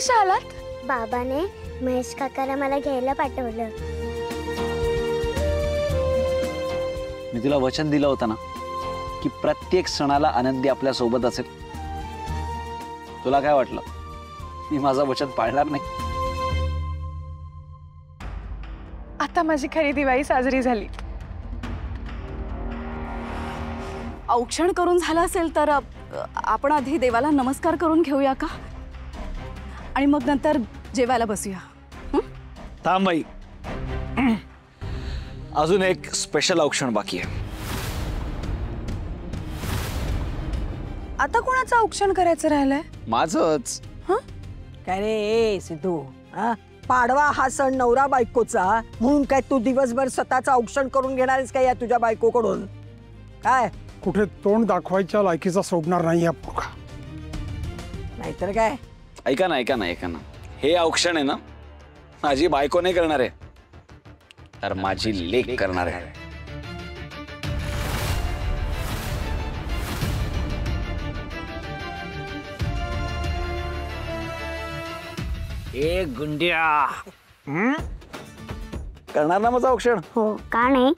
कशा आलात? बाबाने महेश काकाला मला घ्यायला पाठवलं. मी तुला वचन दिलं होतं ना की प्रत्येक सणाला आनंदी आपल्या सोबत असेल. तुला काय वाटलं मी माझं वचन पाळणार नाही? आता माझी खरी दिवाळी साजरी झाली. औक्षण करून झालं असेल तर आपण आधी देवाला नमस्कार करून घेऊया का, आणि मग नंतर जेवायला बसूया. थांब बाई, अजून एक स्पेशल औक्षण बाकी आहे. आता कोणाचं औक्षण करायचं राहिलंय? माझंच. काय रे सिद्धू, पाडवा हा सण नवरा बायकोचा म्हणून काय तू दिवसभर स्वतःचं औक्षण करून घेणारच काय या तुझ्या बायकोकडून? काय कुठे तोंड दाखवायच्या लायकीचा सोडणार नाही या पोरगा. नाहीतर काय? ऐका ना ऐका ना ऐका ना, हे औक्षण आहे ना माझी बायको नाही करणार आहे, तर माझी लेक करणार आहे. ए गुंड्या, करणार ना माझं औक्षण? हो का नाही?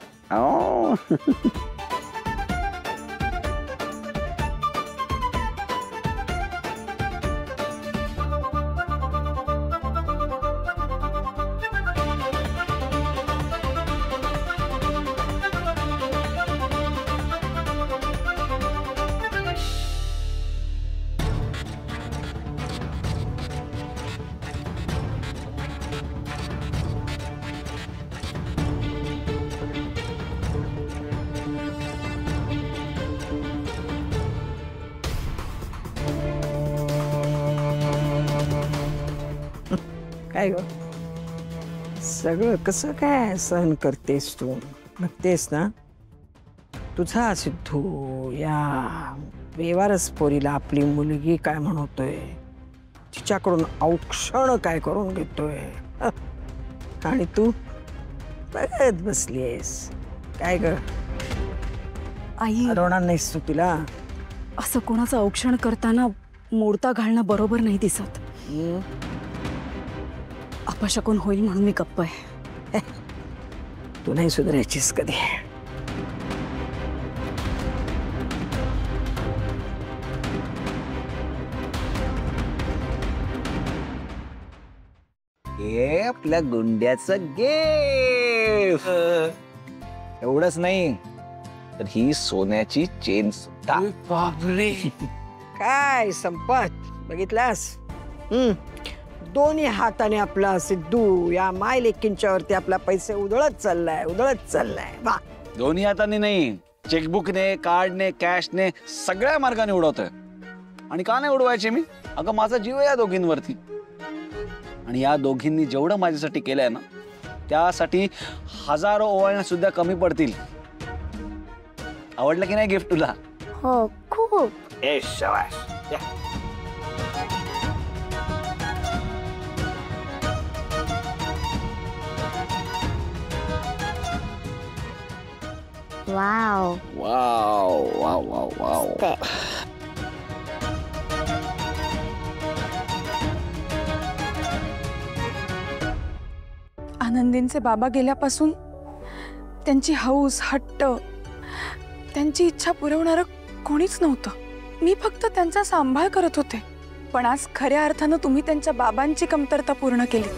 काय ग, सगळं कसं काय सहन करतेस तू? बघतेस ना तुझा सिद्धू या बेवारस पोरीला आपली मुलगी काय म्हणतोय, तिच्याकडून औक्षण काय करून घेतोय, आणि तू बघत बसलीयस. काय ग, आई, रडणार नाहीस तू तिला? असं कोणाचं औक्षण करताना मोडता घालणं बरोबर नाही दिसत. अपशकुन होईल म्हणून मी गप्प आहे. तू नाही सुधारायचीस कधी. हे आपल्या गुंड्याचं गिफ्ट. एवढंच नाही तर ही सोन्याची चेन सुद्धा. बापरे, काय संपत बघितलास? दोन्ही हाताने आपला सिद्धू या माय लेकींच्या वरती आपला पैसे उधळत चाललाय, उधळत चाललाय. वा, दोन्ही हातांनी नाही, चेकबुकने, कार्डने, कॅशने, सगळ्या मार्गाने उडवतोय. आणि का नाही उडवायचे मी? अगं माझा जीव आहे या दोघींवरती, आणि या दोघींनी जेवढं माझ्यासाठी केलंय ना त्यासाठी हजारो ओवाळण्या सुद्धा कमी पडतील. आवडलं की नाही गिफ्ट तुला? हो खूप. ए शाबाश. Wow wow wow wow wow. आनंदींचे बाबा गेल्यापासून त्यांची हौस, हट्ट, त्यांची इच्छा पुरवणारं कोणीच नव्हतं. मी फक्त त्यांचा सांभाळ करत होते. पण आज खऱ्या अर्थानं तुम्ही त्यांच्या बाबांची कमतरता पूर्ण केली.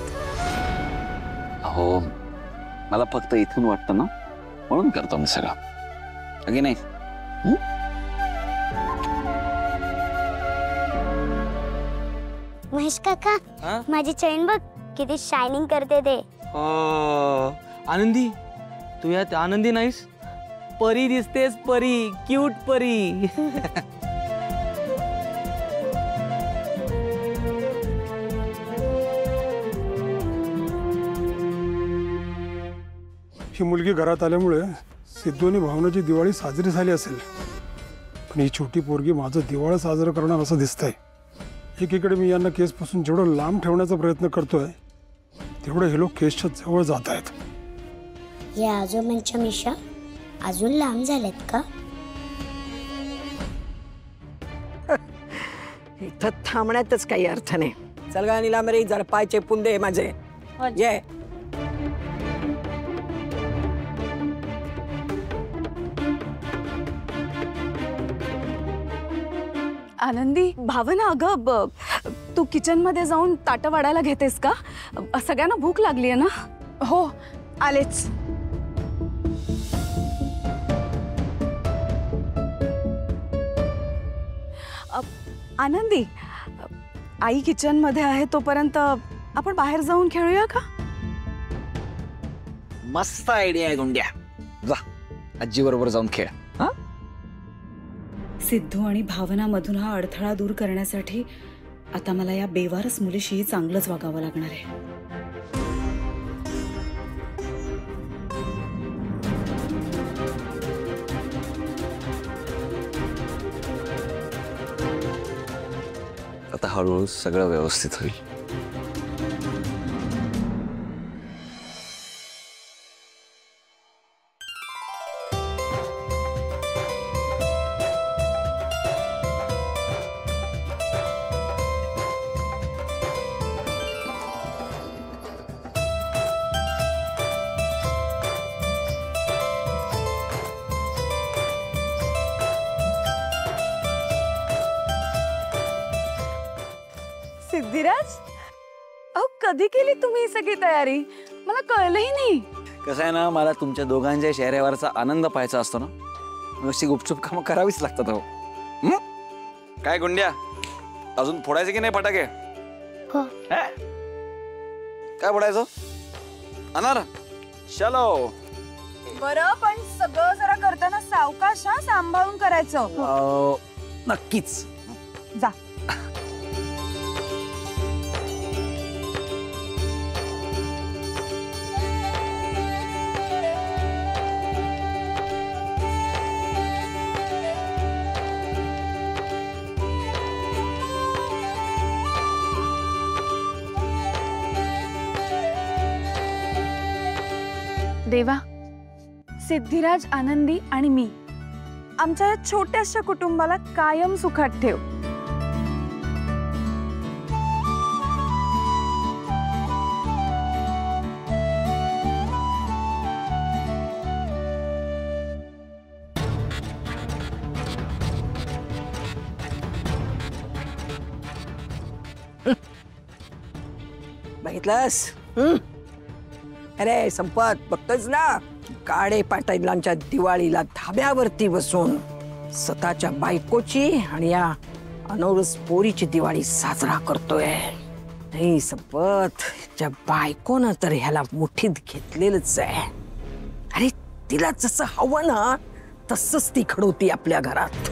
अहो, मला फक्त इथून वाटतं ना म्हणून करतो मी सगळं, अगदी नाही. महेश काका, माझी चैन बघ किती शायनिंग करते ते. आनंदी, तू यात आनंदी नाहीस? परी दिसतेस, परी, क्यूट परी. ही मुलगी घरात आल्यामुळे सिद्धू आणि भावनाची दिवाळी साजरी झाली असेल, पण ही छोटी पोरगी माझं दिवाळी साजरं करणार असं दिसतंय. एकीकडे मी यांना केसपासून जेवढं लांब ठेवण्याचा प्रयत्न करतोय तेवढे हे लोक केसच्या जवळ जात आहेत. या आजोबांच्या मिशा अजून लांब झाल्यात का? इथं थांबण्यातच काही अर्थ नाही. चल गा नीलांबरी, जरा पाय चेपून दे माझे. ये. आनंदी, भावना अगं तू किचन मध्ये जाऊन ताटं वाढायला घेतेस का? सगळ्यांना भूक लागली आहे ना. हो आलेच. आनंदी, आई किचन मध्ये आहे तोपर्यंत आपण बाहेर जाऊन खेळूया का? मस्त आयडिया आहे गुंड्या. जा आजी बरोबर जाऊन खेळ. हा सिद्धू आणि भावनामधून हा अडथळा दूर करण्यासाठी आता मला या बेवारस मुलीशी चांगलंच वागावं लागणार आहे. आता हळूहळू सगळं व्यवस्थित होईल. सिद्धिराज, अहो कधी केली तुम्ही ही सगळी तयारी? मला कळलंही नाही. कसं आहे ना, मला तुमच्या दोघांच्या चेहऱ्यावरचा आनंद पाहायचा असतो ना, मग अशी गुपचूप कामं करावीच लागतात. हो काय गुंड्या, अजून फोडायचे की नाही फटाके? हो. काय फोडायचं? अनार. चलो. बरं, पण सगळं जरा करताना सावकाश हा, सांभाळून करायचं. नक्कीच. जा. देवा, सिद्धिराज, आनंदी आणि मी आमच्या या छोट्याशा कुटुंबाला कायम सुखात ठेव. बघितलंस? अरे संपत, बघतोयस ना, काळे पाटीलांच्या दिवाळीला धाब्यावरती बसून स्वतःच्या बायकोची आणि या अनोरस पोरीची दिवाळी साजरा करतोय. नाही संपत, त्या बायकोनं तर ह्याला मुठीत घेतलेलंच आहे. अरे तिला जसं हवं ना तसंच ती घडवती आपल्या घरात.